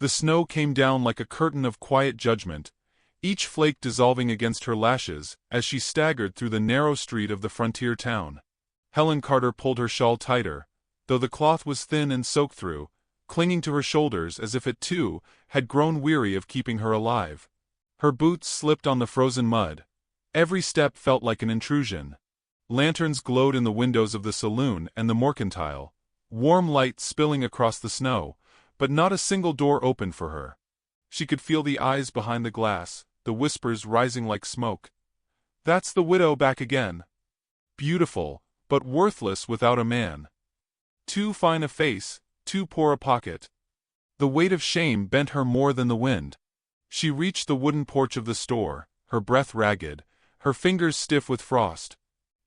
The snow came down like a curtain of quiet judgment, each flake dissolving against her lashes as she staggered through the narrow street of the frontier town. Helen Carter pulled her shawl tighter, though the cloth was thin and soaked through, clinging to her shoulders as if it too had grown weary of keeping her alive. Her boots slipped on the frozen mud. Every step felt like an intrusion. Lanterns glowed in the windows of the saloon and the mercantile, warm light spilling across the snow, but not a single door opened for her. She could feel the eyes behind the glass, the whispers rising like smoke. "That's the widow back again. Beautiful, but worthless without a man. Too fine a face, too poor a pocket." The weight of shame bent her more than the wind. She reached the wooden porch of the store, her breath ragged, her fingers stiff with frost.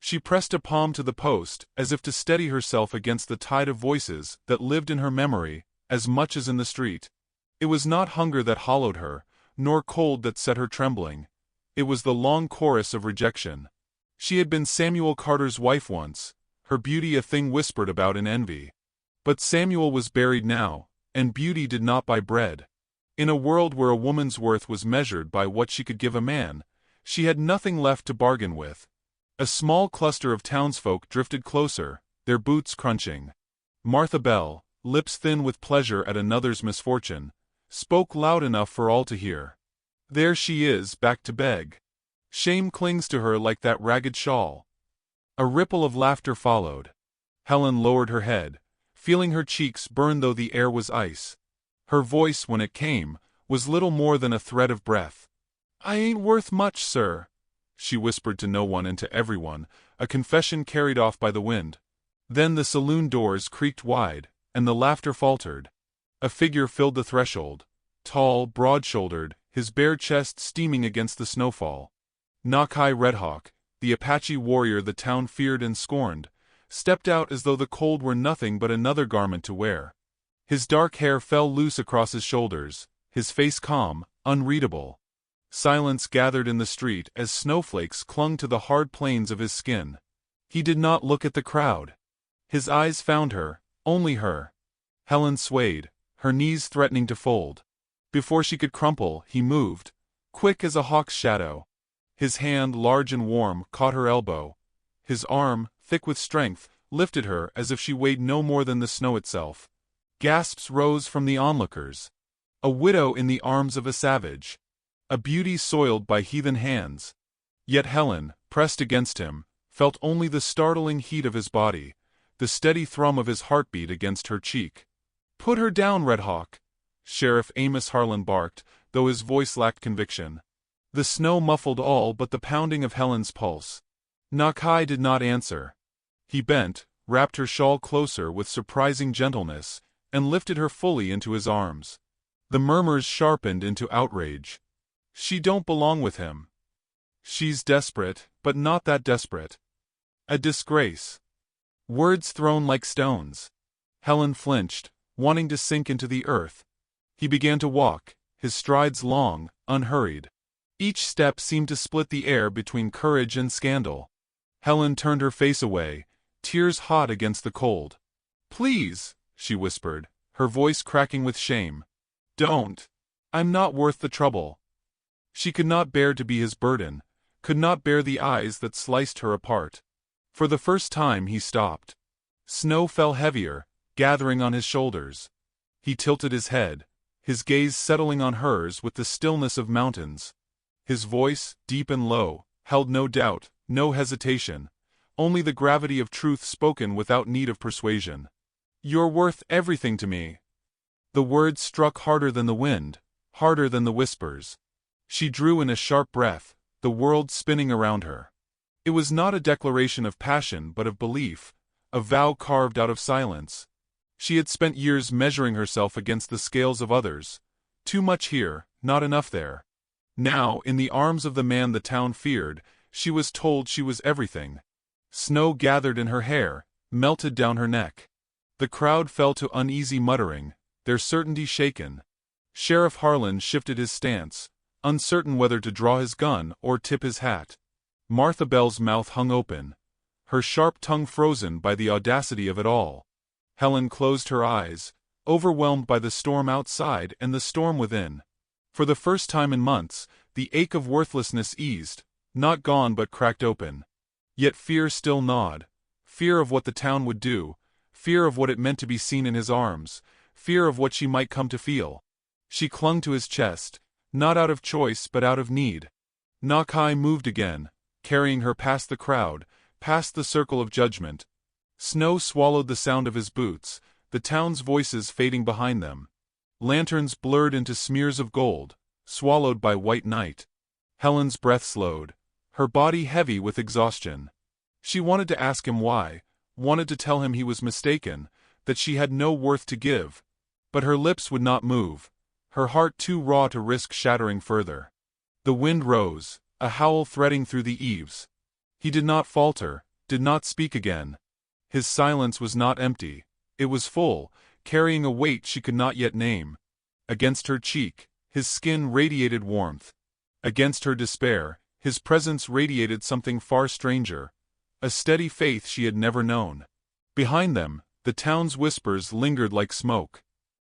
She pressed a palm to the post, as if to steady herself against the tide of voices that lived in her memory, as much as in the street. It was not hunger that hollowed her, nor cold that set her trembling. It was the long chorus of rejection. She had been Samuel Carter's wife once, her beauty a thing whispered about in envy. But Samuel was buried now, and beauty did not buy bread. In a world where a woman's worth was measured by what she could give a man, she had nothing left to bargain with. A small cluster of townsfolk drifted closer, their boots crunching. Martha Bell, lips thin with pleasure at another's misfortune, spoke loud enough for all to hear. "There she is, back to beg. Shame clings to her like that ragged shawl." A ripple of laughter followed. Helen lowered her head, feeling her cheeks burn though the air was ice. Her voice, when it came, was little more than a thread of breath. "I ain't worth much, sir," she whispered to no one and to everyone, a confession carried off by the wind. Then the saloon doors creaked wide, and the laughter faltered. A figure filled the threshold, tall, broad-shouldered, his bare chest steaming against the snowfall. Nakai Redhawk, the Apache warrior the town feared and scorned, stepped out as though the cold were nothing but another garment to wear. His dark hair fell loose across his shoulders, his face calm, unreadable. Silence gathered in the street as snowflakes clung to the hard planes of his skin. He did not look at the crowd. His eyes found her, only her. Helen swayed, her knees threatening to fold. Before she could crumple, he moved, quick as a hawk's shadow. His hand, large and warm, caught her elbow. His arm, thick with strength, lifted her as if she weighed no more than the snow itself. Gasps rose from the onlookers. A widow in the arms of a savage. A beauty soiled by heathen hands. Yet Helen, pressed against him, felt only the startling heat of his body, the steady thrum of his heartbeat against her cheek. "Put her down, Redhawk," Sheriff Amos Harlan barked, though his voice lacked conviction. The snow muffled all but the pounding of Helen's pulse. Nakai did not answer. He bent, wrapped her shawl closer with surprising gentleness, and lifted her fully into his arms. The murmurs sharpened into outrage. "She don't belong with him. She's desperate, but not that desperate. A disgrace." Words thrown like stones. Helen flinched, wanting to sink into the earth. He began to walk, his strides long, unhurried. Each step seemed to split the air between courage and scandal. Helen turned her face away, tears hot against the cold. "Please," she whispered, her voice cracking with shame. "Don't. I'm not worth the trouble." She could not bear to be his burden, could not bear the eyes that sliced her apart. For the first time he stopped. Snow fell heavier, gathering on his shoulders. He tilted his head, his gaze settling on hers with the stillness of mountains. His voice, deep and low, held no doubt, no hesitation, only the gravity of truth spoken without need of persuasion. "You're worth everything to me." The words struck harder than the wind, harder than the whispers. She drew in a sharp breath, the world spinning around her. It was not a declaration of passion but of belief, a vow carved out of silence. She had spent years measuring herself against the scales of others. Too much here, not enough there. Now, in the arms of the man the town feared, she was told she was everything. Snow gathered in her hair, melted down her neck. The crowd fell to uneasy muttering, their certainty shaken. Sheriff Harlan shifted his stance, uncertain whether to draw his gun or tip his hat. Martha Bell's mouth hung open, her sharp tongue frozen by the audacity of it all. Helen closed her eyes, overwhelmed by the storm outside and the storm within. For the first time in months, the ache of worthlessness eased, not gone but cracked open. Yet fear still gnawed. Fear of what the town would do, fear of what it meant to be seen in his arms, fear of what she might come to feel. She clung to his chest, not out of choice but out of need. Nakai moved again, carrying her past the crowd, past the circle of judgment. Snow swallowed the sound of his boots, the town's voices fading behind them. Lanterns blurred into smears of gold, swallowed by white night. Helen's breath slowed, her body heavy with exhaustion. She wanted to ask him why, wanted to tell him he was mistaken, that she had no worth to give. But her lips would not move, her heart too raw to risk shattering further. The wind rose, a howl threading through the eaves. He did not falter, did not speak again. His silence was not empty, it was full, carrying a weight she could not yet name. Against her cheek, his skin radiated warmth. Against her despair, his presence radiated something far stranger, a steady faith she had never known. Behind them, the town's whispers lingered like smoke.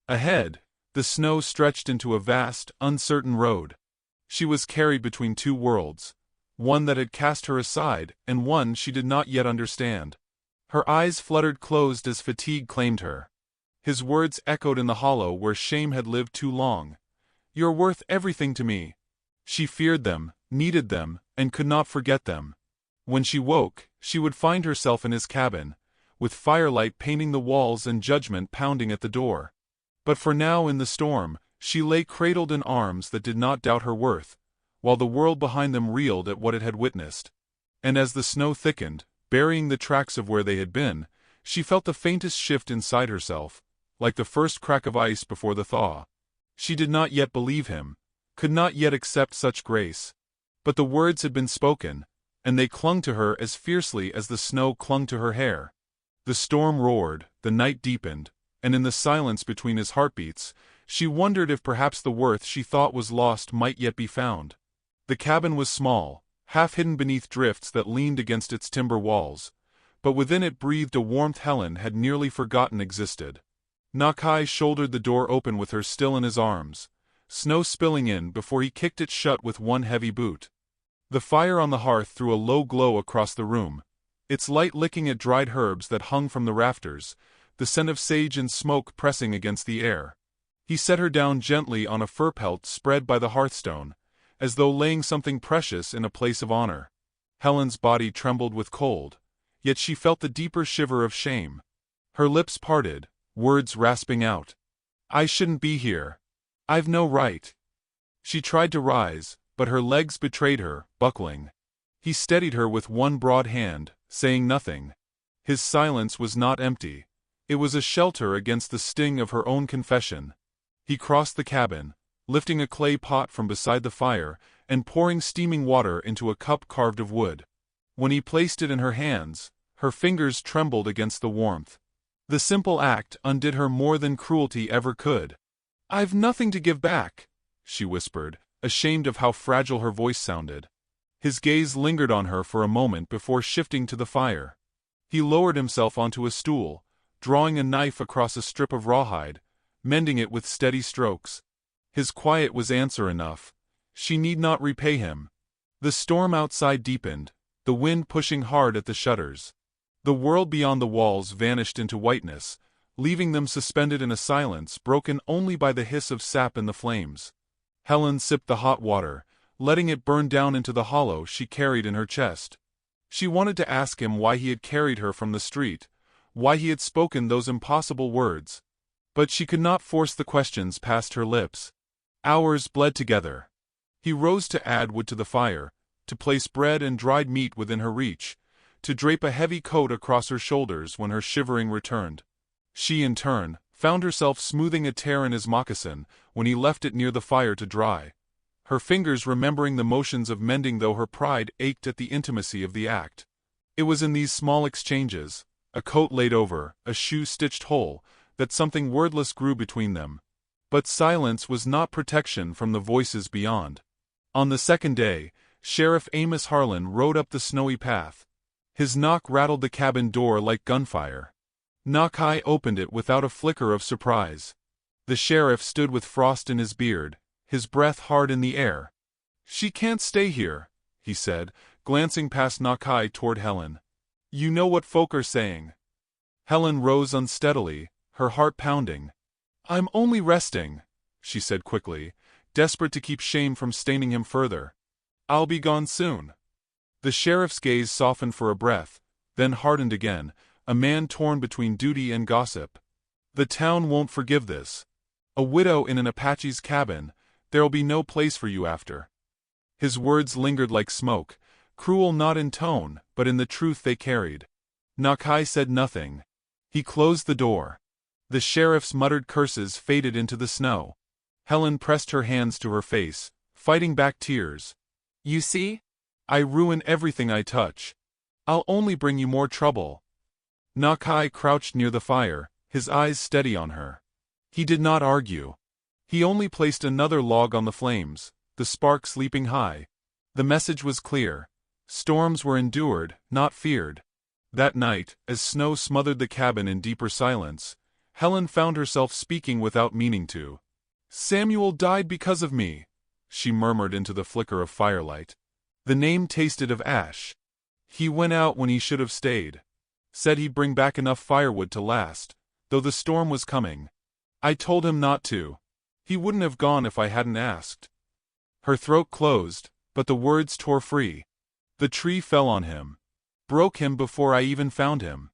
Ahead, the snow stretched into a vast, uncertain road. She was carried between two worlds, one that had cast her aside and one she did not yet understand. Her eyes fluttered closed as fatigue claimed her. His words echoed in the hollow where shame had lived too long. "You're worth everything to me." She feared them, needed them, and could not forget them. When she woke, she would find herself in his cabin, with firelight painting the walls and judgment pounding at the door. But for now in the storm, she lay cradled in arms that did not doubt her worth, while the world behind them reeled at what it had witnessed. And as the snow thickened, burying the tracks of where they had been, she felt the faintest shift inside herself, like the first crack of ice before the thaw. She did not yet believe him, could not yet accept such grace. But the words had been spoken, and they clung to her as fiercely as the snow clung to her hair. The storm roared, the night deepened, and in the silence between his heartbeats, she wondered if perhaps the worth she thought was lost might yet be found. The cabin was small, half hidden beneath drifts that leaned against its timber walls, but within it breathed a warmth Helen had nearly forgotten existed. Nakai shouldered the door open with her still in his arms, snow spilling in before he kicked it shut with one heavy boot. The fire on the hearth threw a low glow across the room, its light licking at dried herbs that hung from the rafters, the scent of sage and smoke pressing against the air. He set her down gently on a fur pelt spread by the hearthstone, as though laying something precious in a place of honor. Helen's body trembled with cold, yet she felt the deeper shiver of shame. Her lips parted, words rasping out. "I shouldn't be here. I've no right." She tried to rise, but her legs betrayed her, buckling. He steadied her with one broad hand, saying nothing. His silence was not empty. It was a shelter against the sting of her own confession. He crossed the cabin, lifting a clay pot from beside the fire and pouring steaming water into a cup carved of wood. When he placed it in her hands, her fingers trembled against the warmth. The simple act undid her more than cruelty ever could. "I've nothing to give back," she whispered, ashamed of how fragile her voice sounded. His gaze lingered on her for a moment before shifting to the fire. He lowered himself onto a stool, drawing a knife across a strip of rawhide, mending it with steady strokes. His quiet was answer enough. She need not repay him. The storm outside deepened, the wind pushing hard at the shutters. The world beyond the walls vanished into whiteness, leaving them suspended in a silence broken only by the hiss of sap in the flames. Helen sipped the hot water, letting it burn down into the hollow she carried in her chest. She wanted to ask him why he had carried her from the street, why he had spoken those impossible words. But she could not force the questions past her lips. Hours bled together. He rose to add wood to the fire, to place bread and dried meat within her reach, to drape a heavy coat across her shoulders when her shivering returned. She, in turn, found herself smoothing a tear in his moccasin when he left it near the fire to dry, her fingers remembering the motions of mending though her pride ached at the intimacy of the act. It was in these small exchanges, a coat laid over, a shoe stitched whole, that something wordless grew between them. But silence was not protection from the voices beyond. On the second day, Sheriff Amos Harlan rode up the snowy path. His knock rattled the cabin door like gunfire. Nakai opened it without a flicker of surprise. The sheriff stood with frost in his beard, his breath hard in the air. "She can't stay here," he said, glancing past Nakai toward Helen. "You know what folk are saying." Helen rose unsteadily, her heart pounding. "I'm only resting," she said quickly, desperate to keep shame from staining him further. "I'll be gone soon." The sheriff's gaze softened for a breath, then hardened again, a man torn between duty and gossip. "The town won't forgive this. A widow in an Apache's cabin, there'll be no place for you after." His words lingered like smoke, cruel not in tone, but in the truth they carried. Nakai said nothing. He closed the door. The sheriff's muttered curses faded into the snow. Helen pressed her hands to her face, fighting back tears. "You see? I ruin everything I touch. I'll only bring you more trouble." Nakai crouched near the fire, his eyes steady on her. He did not argue. He only placed another log on the flames, the sparks leaping high. The message was clear. Storms were endured, not feared. That night, as snow smothered the cabin in deeper silence, Helen found herself speaking without meaning to. "Samuel died because of me," she murmured into the flicker of firelight. The name tasted of ash. "He went out when he should have stayed. Said he'd bring back enough firewood to last, though the storm was coming. I told him not to. He wouldn't have gone if I hadn't asked." Her throat closed, but the words tore free. "The tree fell on him. Broke him before I even found him.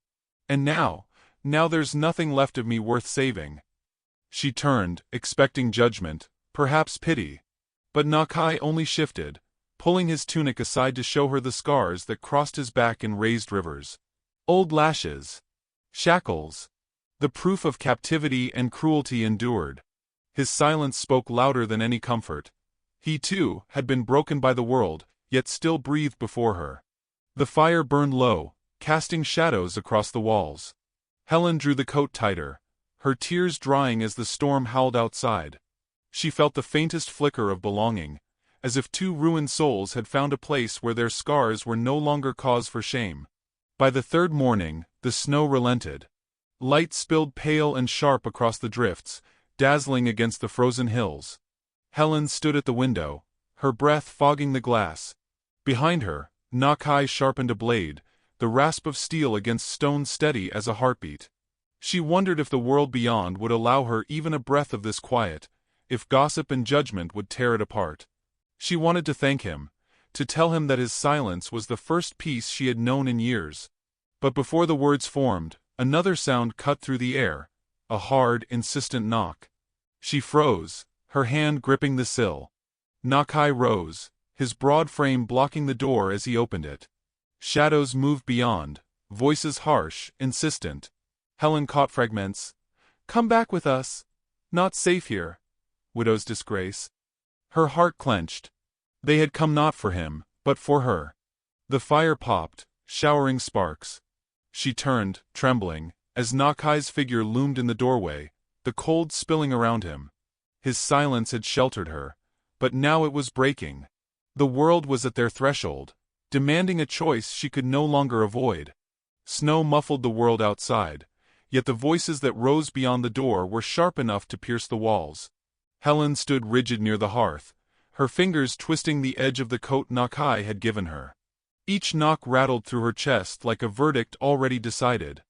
And now there's nothing left of me worth saving." She turned, expecting judgment, perhaps pity. But Nakai only shifted, pulling his tunic aside to show her the scars that crossed his back in raised rivers. Old lashes. Shackles. The proof of captivity and cruelty endured. His silence spoke louder than any comfort. He, too, had been broken by the world, yet still breathed before her. The fire burned low, casting shadows across the walls. Helen drew the coat tighter, her tears drying as the storm howled outside. She felt the faintest flicker of belonging, as if two ruined souls had found a place where their scars were no longer cause for shame. By the third morning, the snow relented. Light spilled pale and sharp across the drifts, dazzling against the frozen hills. Helen stood at the window, her breath fogging the glass. Behind her, Nakai sharpened a blade, the rasp of steel against stone steady as a heartbeat. She wondered if the world beyond would allow her even a breath of this quiet, if gossip and judgment would tear it apart. She wanted to thank him, to tell him that his silence was the first peace she had known in years. But before the words formed, another sound cut through the air, a hard, insistent knock. She froze, her hand gripping the sill. Nakai rose, his broad frame blocking the door as he opened it. Shadows moved beyond, voices harsh, insistent. Helen caught fragments. "Come back with us. Not safe here. Widow's disgrace." Her heart clenched. They had come not for him, but for her. The fire popped, showering sparks. She turned, trembling, as Nakai's figure loomed in the doorway, the cold spilling around him. His silence had sheltered her, but now it was breaking. The world was at their threshold, demanding a choice she could no longer avoid. Snow muffled the world outside, yet the voices that rose beyond the door were sharp enough to pierce the walls. Helen stood rigid near the hearth, her fingers twisting the edge of the coat Nakai had given her. Each knock rattled through her chest like a verdict already decided.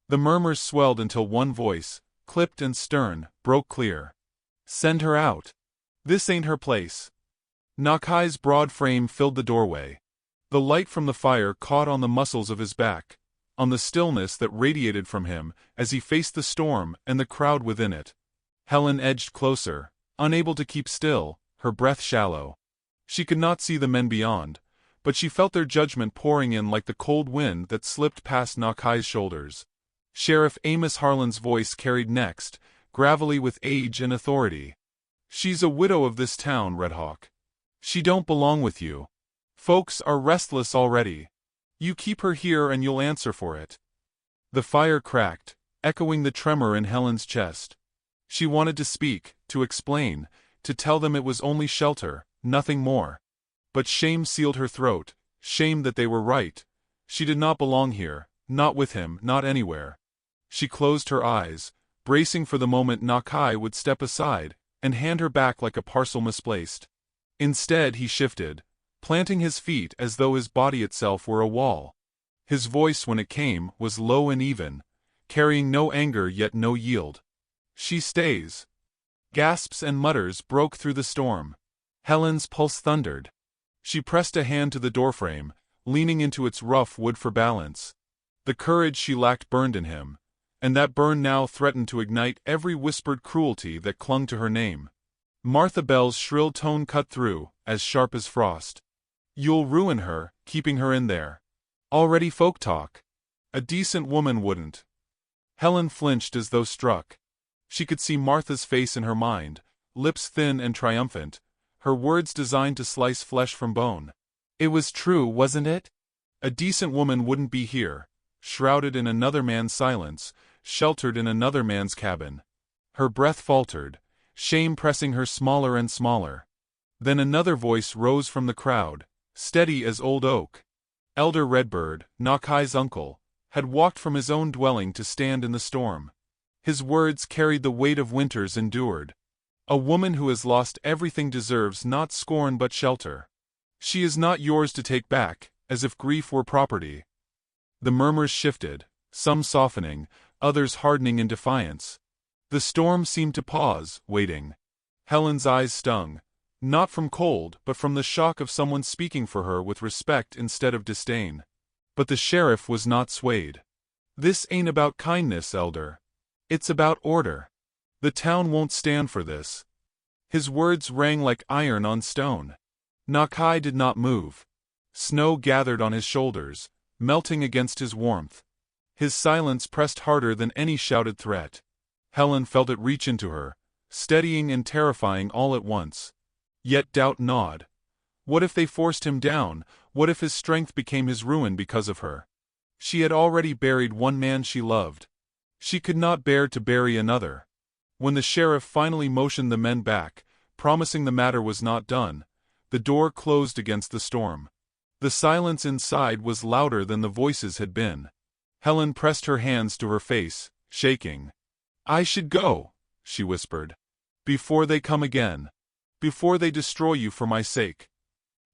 The murmurs swelled until one voice, clipped and stern, broke clear. "Send her out. This ain't her place." Nakai's broad frame filled the doorway. The light from the fire caught on the muscles of his back, on the stillness that radiated from him as he faced the storm and the crowd within it. Helen edged closer, unable to keep still, her breath shallow. She could not see the men beyond, but she felt their judgment pouring in like the cold wind that slipped past Nakai's shoulders. Sheriff Amos Harlan's voice carried next, gravelly with age and authority. "She's a widow of this town, Redhawk. She don't belong with you. Folks are restless already. You keep her here and you'll answer for it." The fire cracked, echoing the tremor in Helen's chest. She wanted to speak, to explain, to tell them it was only shelter, nothing more. But shame sealed her throat, shame that they were right. She did not belong here, not with him, not anywhere. She closed her eyes, bracing for the moment Nakai would step aside and hand her back like a parcel misplaced. Instead he shifted, planting his feet as though his body itself were a wall. His voice when it came was low and even, carrying no anger yet no yield. "She stays." Gasps and mutters broke through the storm. Helen's pulse thundered. She pressed a hand to the doorframe, leaning into its rough wood for balance. The courage she lacked burned in him, and that burn now threatened to ignite every whispered cruelty that clung to her name. Martha Bell's shrill tone cut through, as sharp as frost. "You'll ruin her, keeping her in there. Already folk talk. A decent woman wouldn't." Helen flinched as though struck. She could see Martha's face in her mind, lips thin and triumphant, her words designed to slice flesh from bone. It was true, wasn't it? A decent woman wouldn't be here, shrouded in another man's silence, sheltered in another man's cabin. Her breath faltered, shame pressing her smaller and smaller. Then another voice rose from the crowd, steady as old oak. Elder Redbird, Nakai's uncle, had walked from his own dwelling to stand in the storm. His words carried the weight of winters endured. "A woman who has lost everything deserves not scorn but shelter. She is not yours to take back, as if grief were property." The murmurs shifted, some softening, others hardening in defiance. The storm seemed to pause, waiting. Helen's eyes stung, not from cold but from the shock of someone speaking for her with respect instead of disdain. But the sheriff was not swayed. "This ain't about kindness, Elder. It's about order. The town won't stand for this." His words rang like iron on stone. Nakai did not move. Snow gathered on his shoulders, melting against his warmth. His silence pressed harder than any shouted threat. Helen felt it reach into her, steadying and terrifying all at once. Yet doubt gnawed. What if they forced him down? What if his strength became his ruin because of her? She had already buried one man she loved. She could not bear to bury another. When the sheriff finally motioned the men back, promising the matter was not done, the door closed against the storm. The silence inside was louder than the voices had been. Helen pressed her hands to her face, shaking. "I should go," she whispered. "Before they come again. Before they destroy you for my sake."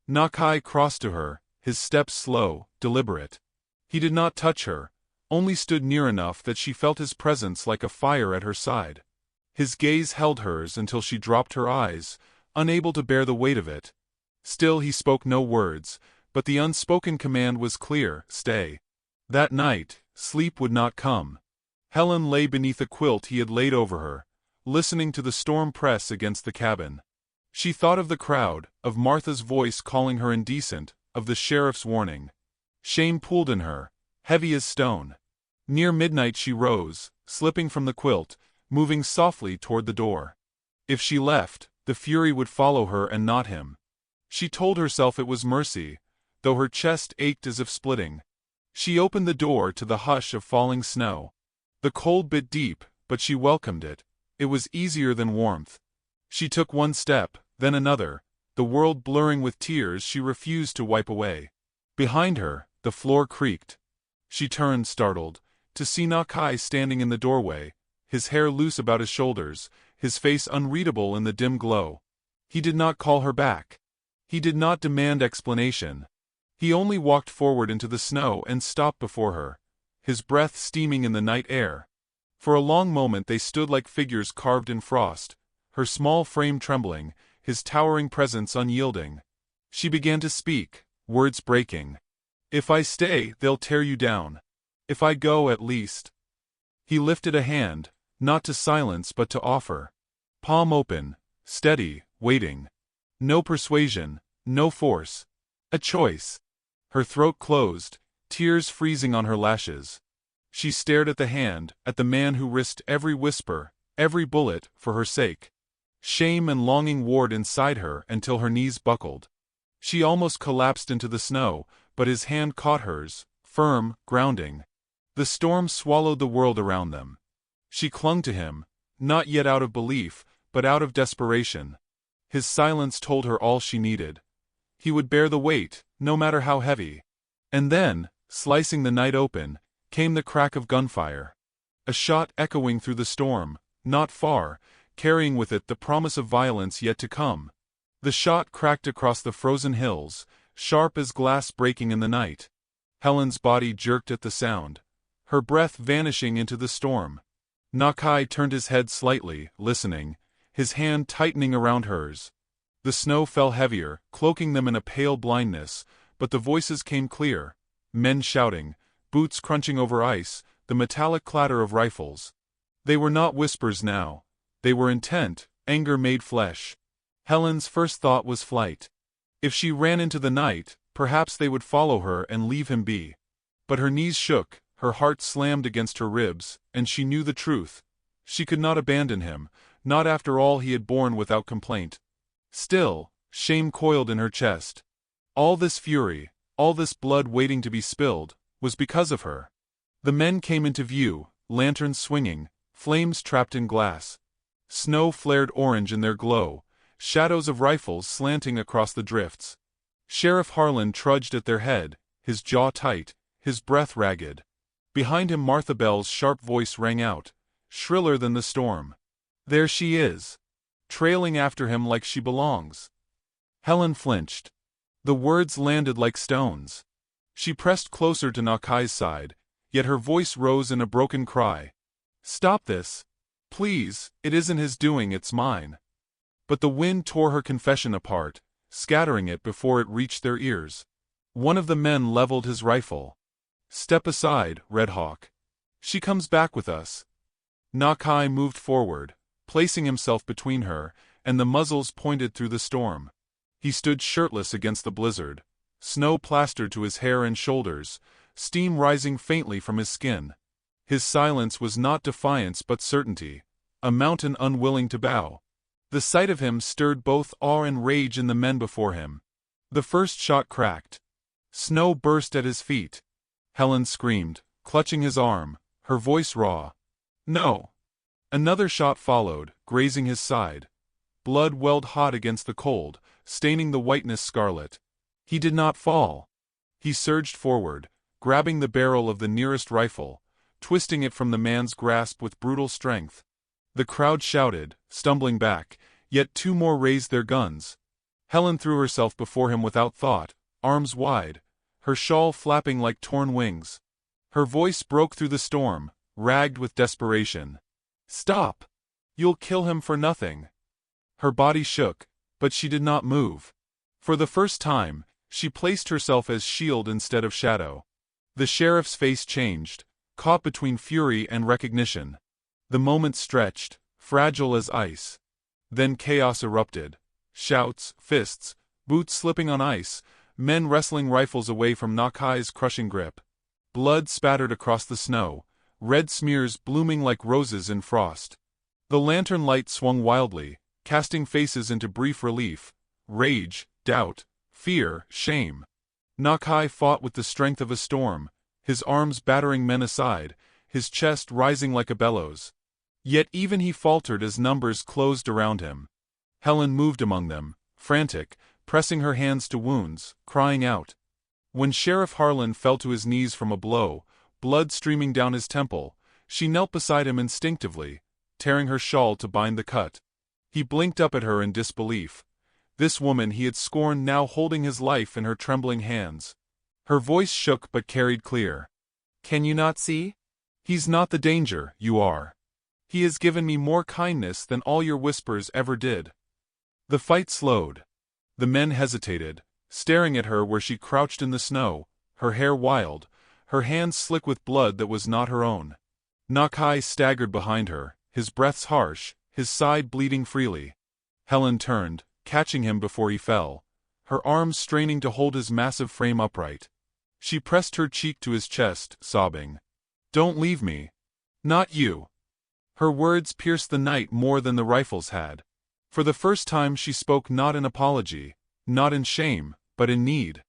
Nakai crossed to her, his steps slow, deliberate. He did not touch her, only stood near enough that she felt his presence like a fire at her side. His gaze held hers until she dropped her eyes, unable to bear the weight of it. Still he spoke no words, but the unspoken command was clear: stay. That night, sleep would not come. Helen lay beneath a quilt he had laid over her, listening to the storm press against the cabin. She thought of the crowd, of Martha's voice calling her indecent, of the sheriff's warning. Shame pooled in her, heavy as stone. Near midnight she rose, slipping from the quilt, moving softly toward the door. If she left, the fury would follow her and not him. She told herself it was mercy, though her chest ached as if splitting. She opened the door to the hush of falling snow. The cold bit deep, but she welcomed it. It was easier than warmth. She took one step, then another, the world blurring with tears she refused to wipe away. Behind her, the floor creaked. She turned, startled, to see Nakai standing in the doorway, his hair loose about his shoulders, his face unreadable in the dim glow. He did not call her back. He did not demand explanation. He only walked forward into the snow and stopped before her, his breath steaming in the night air. For a long moment they stood like figures carved in frost, her small frame trembling, his towering presence unyielding. She began to speak, words breaking. "If I stay, they'll tear you down. If I go, at least." He lifted a hand, not to silence but to offer. Palm open, steady, waiting. No persuasion, no force. A choice. Her throat closed, tears freezing on her lashes. She stared at the hand, at the man who risked every whisper, every bullet, for her sake. Shame and longing warred inside her until her knees buckled. She almost collapsed into the snow, but his hand caught hers, firm, grounding. The storm swallowed the world around them. She clung to him, not yet out of belief, but out of desperation. His silence told her all she needed. He would bear the weight, no matter how heavy. And then, slicing the night open, came the crack of gunfire. A shot echoing through the storm, not far, carrying with it the promise of violence yet to come. The shot cracked across the frozen hills, sharp as glass breaking in the night. Helen's body jerked at the sound, her breath vanishing into the storm. Nakai turned his head slightly, listening, his hand tightening around hers. The snow fell heavier, cloaking them in a pale blindness, but the voices came clear. Men shouting, boots crunching over ice, the metallic clatter of rifles. They were not whispers now. They were intent, anger made flesh. Helen's first thought was flight. If she ran into the night, perhaps they would follow her and leave him be. But her knees shook, her heart slammed against her ribs, and she knew the truth. She could not abandon him, not after all he had borne without complaint. Still, shame coiled in her chest. All this fury, all this blood waiting to be spilled, was because of her. The men came into view, lanterns swinging, flames trapped in glass. Snow flared orange in their glow, shadows of rifles slanting across the drifts. Sheriff Harlan trudged at their head, his jaw tight, his breath ragged. Behind him Martha Bell's sharp voice rang out, shriller than the storm. There she is, trailing after him like she belongs. Helen flinched. The words landed like stones. She pressed closer to Nakai's side, yet her voice rose in a broken cry. Stop this. Please, it isn't his doing, it's mine. But the wind tore her confession apart, scattering it before it reached their ears. One of the men leveled his rifle. Step aside, Red Hawk. She comes back with us. Nakai moved forward, placing himself between her, and the muzzles pointed through the storm. He stood shirtless against the blizzard, snow plastered to his hair and shoulders, steam rising faintly from his skin. His silence was not defiance but certainty, a mountain unwilling to bow. The sight of him stirred both awe and rage in the men before him. The first shot cracked. Snow burst at his feet. Helen screamed, clutching his arm, her voice raw. No! Another shot followed, grazing his side. Blood welled hot against the cold, staining the whiteness scarlet. He did not fall. He surged forward, grabbing the barrel of the nearest rifle, twisting it from the man's grasp with brutal strength. The crowd shouted, stumbling back, yet two more raised their guns. Helen threw herself before him without thought, arms wide, her shawl flapping like torn wings. Her voice broke through the storm, ragged with desperation. Stop! You'll kill him for nothing. Her body shook, but she did not move. For the first time, she placed herself as shield instead of shadow. The sheriff's face changed, caught between fury and recognition. The moment stretched, fragile as ice. Then chaos erupted. Shouts, fists, boots slipping on ice, men wrestling rifles away from Nakai's crushing grip. Blood spattered across the snow, red smears blooming like roses in frost. The lantern light swung wildly, casting faces into brief relief. Rage, doubt, fear, shame. Nakai fought with the strength of a storm, his arms battering men aside, his chest rising like a bellows. Yet even he faltered as numbers closed around him. Helen moved among them, frantic, pressing her hands to wounds, crying out. When Sheriff Harlan fell to his knees from a blow, blood streaming down his temple, she knelt beside him instinctively, tearing her shawl to bind the cut. He blinked up at her in disbelief. This woman he had scorned now holding his life in her trembling hands. Her voice shook but carried clear. Can you not see? He's not the danger, you are. He has given me more kindness than all your whispers ever did. The fight slowed. The men hesitated, staring at her where she crouched in the snow, her hair wild, her hands slick with blood that was not her own. Nakai staggered behind her, his breaths harsh, his side bleeding freely. Helen turned, catching him before he fell, her arms straining to hold his massive frame upright. She pressed her cheek to his chest, sobbing. Don't leave me. Not you. Her words pierced the night more than the rifles had. For the first time she spoke not in apology, not in shame, but in need.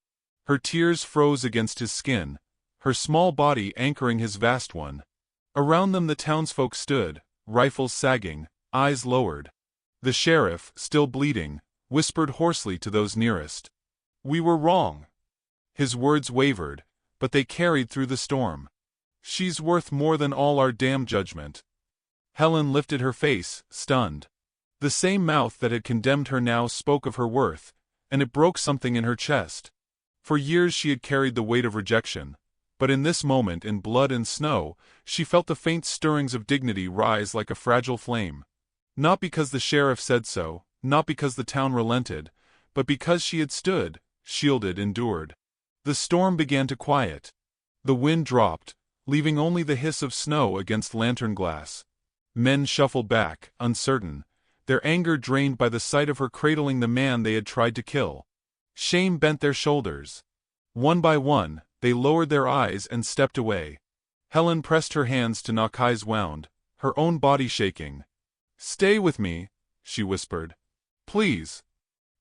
Her tears froze against his skin, her small body anchoring his vast one. Around them the townsfolk stood, rifles sagging, eyes lowered. The sheriff, still bleeding, whispered hoarsely to those nearest. We were wrong. His words wavered, but they carried through the storm. She's worth more than all our damn judgment. Helen lifted her face, stunned. The same mouth that had condemned her now spoke of her worth, and it broke something in her chest. For years she had carried the weight of rejection, but in this moment in blood and snow, she felt the faint stirrings of dignity rise like a fragile flame. Not because the sheriff said so, not because the town relented, but because she had stood, shielded, endured. The storm began to quiet. The wind dropped, leaving only the hiss of snow against lantern glass. Men shuffled back, uncertain, their anger drained by the sight of her cradling the man they had tried to kill. Shame bent their shoulders. One by one, they lowered their eyes and stepped away. Helen pressed her hands to Nakai's wound, her own body shaking. "Stay with me," she whispered. "Please."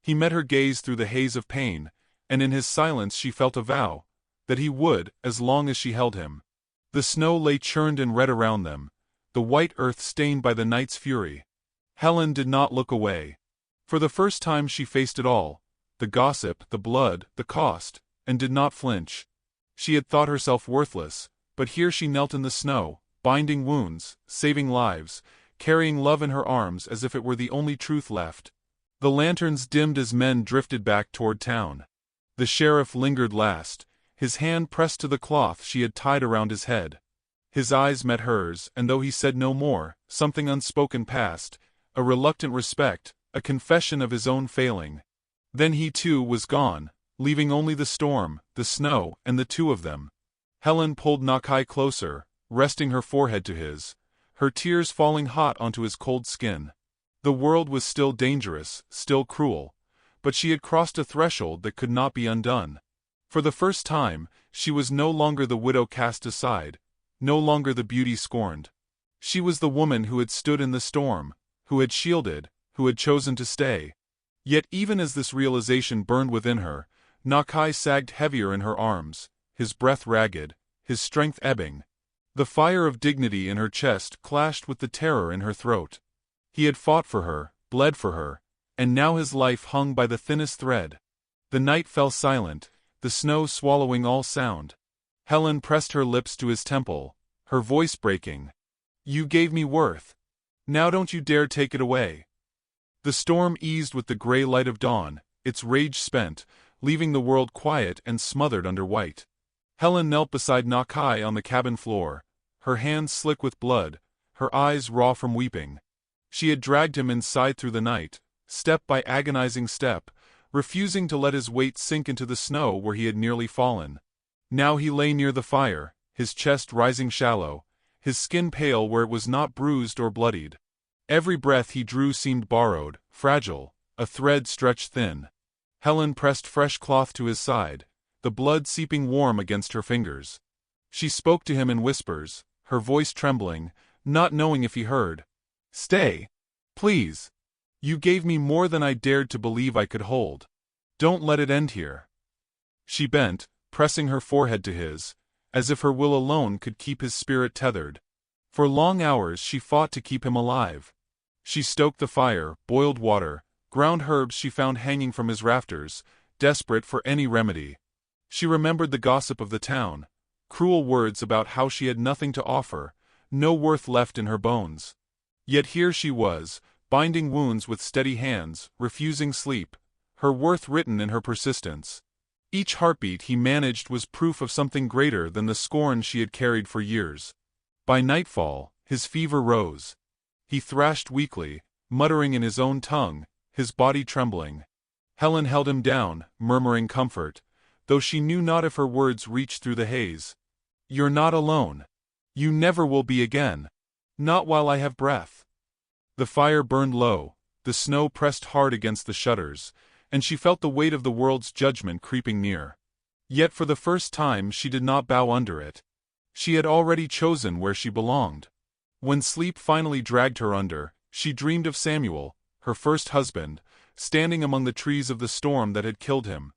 He met her gaze through the haze of pain, and in his silence she felt a vow, that he would, as long as she held him. The snow lay churned and red around them, the white earth stained by the night's fury. Helen did not look away. For the first time she faced it all, the gossip, the blood, the cost, and did not flinch. She had thought herself worthless, but here she knelt in the snow, binding wounds, saving lives, carrying love in her arms as if it were the only truth left. The lanterns dimmed as men drifted back toward town. The sheriff lingered last, his hand pressed to the cloth she had tied around his head. His eyes met hers, and though he said no more, something unspoken passed, a reluctant respect, a confession of his own failing. Then he too was gone, leaving only the storm, the snow, and the two of them. Helen pulled Nakai closer, resting her forehead to his, her tears falling hot onto his cold skin. The world was still dangerous, still cruel, but she had crossed a threshold that could not be undone. For the first time, she was no longer the widow cast aside, no longer the beauty scorned. She was the woman who had stood in the storm, who had shielded, who had chosen to stay. Yet even as this realization burned within her, Nakai sagged heavier in her arms, his breath ragged, his strength ebbing. The fire of dignity in her chest clashed with the terror in her throat. He had fought for her, bled for her, and now his life hung by the thinnest thread. The night fell silent, the snow swallowing all sound. Helen pressed her lips to his temple, her voice breaking. "You gave me worth. Now don't you dare take it away." The storm eased with the gray light of dawn, its rage spent, leaving the world quiet and smothered under white. Helen knelt beside Nakai on the cabin floor, her hands slick with blood, her eyes raw from weeping. She had dragged him inside through the night, step by agonizing step, refusing to let his weight sink into the snow where he had nearly fallen. Now he lay near the fire, his chest rising shallow, his skin pale where it was not bruised or bloodied. Every breath he drew seemed borrowed, fragile, a thread stretched thin. Helen pressed fresh cloth to his side, the blood seeping warm against her fingers. She spoke to him in whispers, her voice trembling, not knowing if he heard. "Stay. Please. You gave me more than I dared to believe I could hold. Don't let it end here." She bent, pressing her forehead to his, as if her will alone could keep his spirit tethered. For long hours she fought to keep him alive. She stoked the fire, boiled water, ground herbs she found hanging from his rafters, desperate for any remedy. She remembered the gossip of the town, cruel words about how she had nothing to offer, no worth left in her bones. Yet here she was, binding wounds with steady hands, refusing sleep, her worth written in her persistence. Each heartbeat he managed was proof of something greater than the scorn she had carried for years. By nightfall, his fever rose. He thrashed weakly, muttering in his own tongue, his body trembling. Helen held him down, murmuring comfort, though she knew not if her words reached through the haze. "You're not alone. You never will be again. Not while I have breath." The fire burned low, the snow pressed hard against the shutters, and she felt the weight of the world's judgment creeping near. Yet for the first time she did not bow under it. She had already chosen where she belonged. When sleep finally dragged her under, she dreamed of Samuel, her first husband, standing among the trees of the storm that had killed him.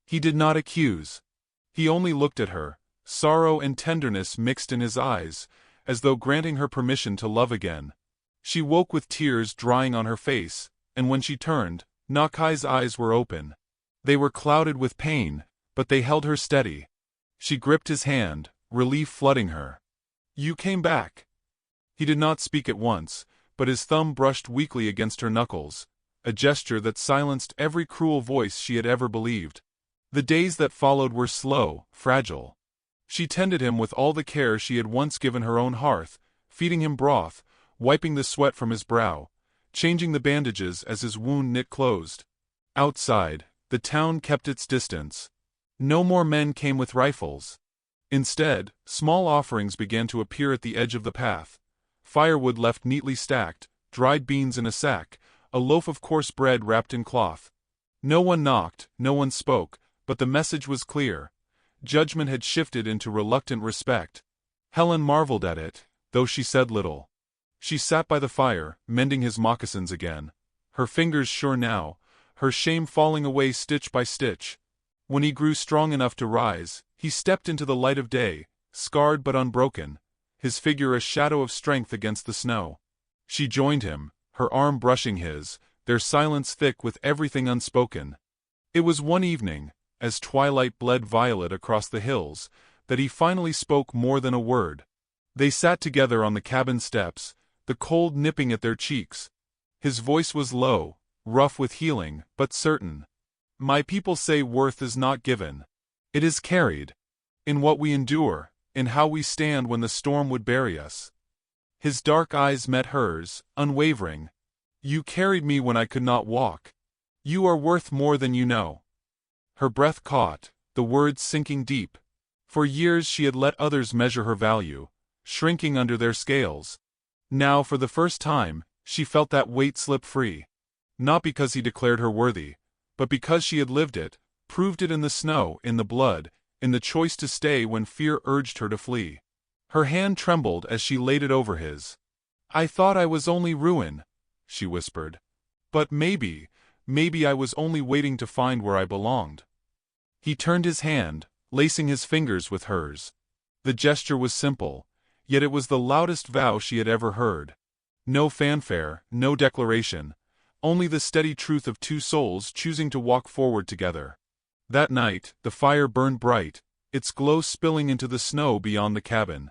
He did not accuse. He only looked at her, sorrow and tenderness mixed in his eyes, as though granting her permission to love again. She woke with tears drying on her face, and when she turned, Nakai's eyes were open. They were clouded with pain, but they held her steady. She gripped his hand, relief flooding her. You came back. He did not speak at once, but his thumb brushed weakly against her knuckles, a gesture that silenced every cruel voice she had ever believed. The days that followed were slow, fragile. She tended him with all the care she had once given her own hearth, feeding him broth, wiping the sweat from his brow, changing the bandages as his wound knit closed. Outside, the town kept its distance. No more men came with rifles. Instead, small offerings began to appear at the edge of the path. Firewood left neatly stacked, dried beans in a sack, a loaf of coarse bread wrapped in cloth. No one knocked, no one spoke, but the message was clear. Judgment had shifted into reluctant respect. Helen marveled at it, though she said little. She sat by the fire, mending his moccasins again. Her fingers sure now, her shame falling away stitch by stitch. When he grew strong enough to rise, he stepped into the light of day, scarred but unbroken, his figure a shadow of strength against the snow. She joined him, her arm brushing his, their silence thick with everything unspoken. It was one evening, as twilight bled violet across the hills, that he finally spoke more than a word. They sat together on the cabin steps, the cold nipping at their cheeks. His voice was low, rough with healing, but certain. My people say worth is not given. It is carried. In what we endure, in how we stand when the storm would bury us. His dark eyes met hers, unwavering. You carried me when I could not walk. You are worth more than you know. Her breath caught, the words sinking deep. For years she had let others measure her value, shrinking under their scales. Now, for the first time, she felt that weight slip free. Not because he declared her worthy, but because she had lived it, proved it in the snow, in the blood, in the choice to stay when fear urged her to flee. Her hand trembled as she laid it over his. I thought I was only ruin, she whispered. But maybe I was only waiting to find where I belonged. He turned his hand, lacing his fingers with hers. The gesture was simple, yet it was the loudest vow she had ever heard. No fanfare, no declaration, only the steady truth of two souls choosing to walk forward together. That night, the fire burned bright, its glow spilling into the snow beyond the cabin.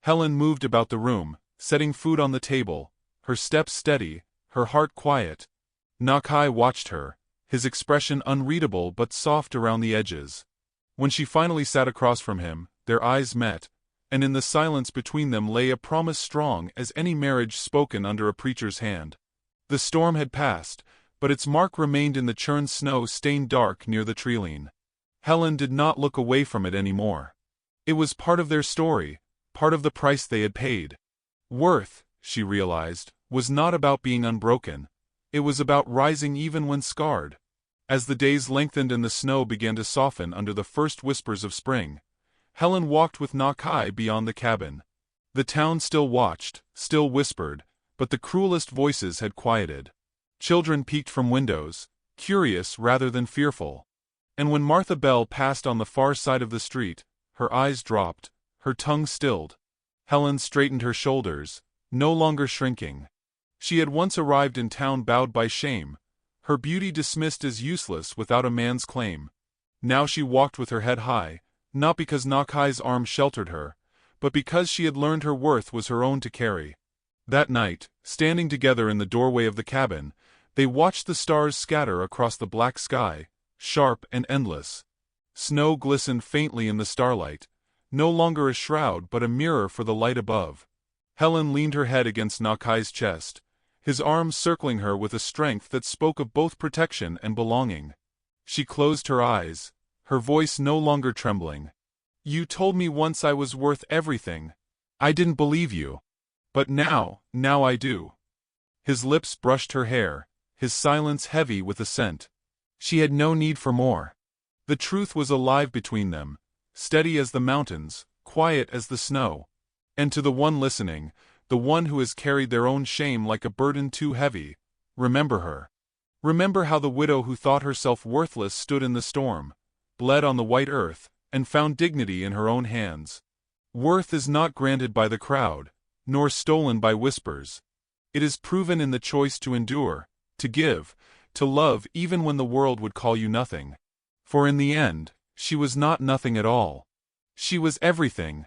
Helen moved about the room, setting food on the table, her steps steady, her heart quiet. Nakai watched her, his expression unreadable but soft around the edges. When she finally sat across from him, their eyes met, and in the silence between them lay a promise strong as any marriage spoken under a preacher's hand. The storm had passed, but its mark remained in the churned snow stained dark near the treeline. Helen did not look away from it anymore. It was part of their story, part of the price they had paid. Worth, she realized, was not about being unbroken. It was about rising even when scarred. As the days lengthened and the snow began to soften under the first whispers of spring, Helen walked with Nakai beyond the cabin. The town still watched, still whispered, but the cruelest voices had quieted. Children peeked from windows, curious rather than fearful. And when Martha Bell passed on the far side of the street, her eyes dropped, her tongue stilled. Helen straightened her shoulders, no longer shrinking. She had once arrived in town bowed by shame, her beauty dismissed as useless without a man's claim. Now she walked with her head high, not because Nakai's arm sheltered her, but because she had learned her worth was her own to carry. That night, standing together in the doorway of the cabin, they watched the stars scatter across the black sky, sharp and endless. Snow glistened faintly in the starlight, no longer a shroud but a mirror for the light above. Helen leaned her head against Nakai's chest, his arms circling her with a strength that spoke of both protection and belonging. She closed her eyes, her voice no longer trembling. You told me once I was worth everything. I didn't believe you. But now I do. His lips brushed her hair, his silence heavy with assent. She had no need for more. The truth was alive between them, steady as the mountains, quiet as the snow. And to the one listening, the one who has carried their own shame like a burden too heavy, remember her. Remember how the widow who thought herself worthless stood in the storm, bled on the white earth, and found dignity in her own hands. Worth is not granted by the crowd, nor stolen by whispers. It is proven in the choice to endure, to give, to love even when the world would call you nothing. For in the end, she was not nothing at all. She was everything,